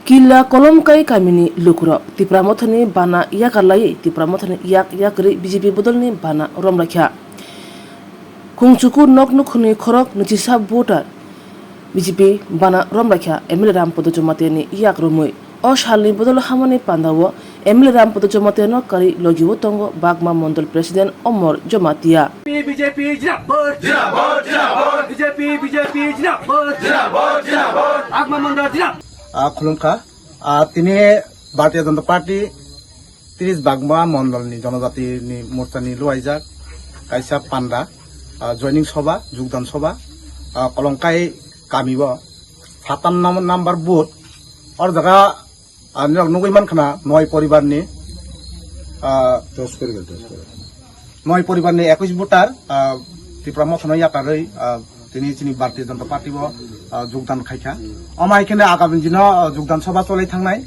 Kila kolom kai kamini lukuro tipra mothani bana yakalai tipra mothani yakri BJP bodolni bana rom rakha khungchuku noknu khuni khorok nutisa voter BJP bana rom rakha ML Ram Podojomateni yakrumui o shalni bodol hamani pandawo ML Ram Podojomateno kari logiwo tongo Bagma Mondol President Omar Jomatia BJP jinabot BJP jinabot Bagma Mondol jinabot खुलुमखा तिनी Bharatiya Janata party 30 बागमा मंडलनि जनजातिनि मोर्चानि लुवाइजाक कायसा panda जयनिं सभा जुगदान सभा कलंकाई कामिब 57 number booth और जगह नुगैमान खाना नय परिवारनि 21 voter Tripura मथन याकारै তিনি চিনি ভারতীয় জনতা পার্টি যোগদান খাইখা এখানে আগামী দিন যোগদান সভা চলাই থাকনাই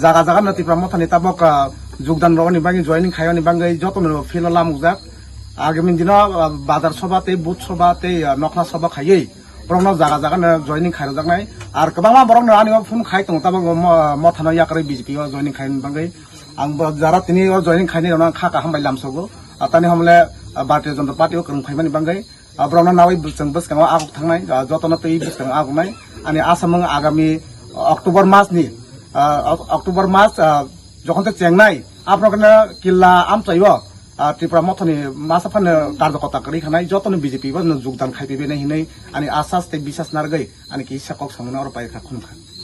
জায়গা জায়গা নতিপ্রা মথানি তাবক যোগদান রনি বাঙ্গি জয়নিং খাইনি বাঙ্গি যতন ফিল লামুকজাক আগামী দিন বাজার সভাতে বুথ সভাতে নখনা সভা খাইयै বরং জায়গা জায়গা জয়নিং খাইরজাকনাই আর গোबां বরং আনি ফোন খাই দङ তাবক মথানো ইয়াকারে বিজেপি জয়নিং খাইনি বাঙ্গি आं যারা তিনি জয়নিং খাইনি রনা খাকা হামবাই লামসগো তানি हमले भारतीय जनता पार्टी करम खाइमानि बांगै ब्राउन नावै बुसजों बसगाव आगुक थांनाय जतन तै बुसजों आगुनाय आनि आसामं आगामी अक्टोबर मास जखन ते चेंगनाय आपनकने किल्ला आमचाइबो त्रिपुरा मथनि मासाफान कार्यकर्ता करि खानाय जतन बीजेपी बा योगदान खाइबे नै हिनै आनि आसास ते बिसास नारगै आनि कि साकक सामना और पाइखा खुमखा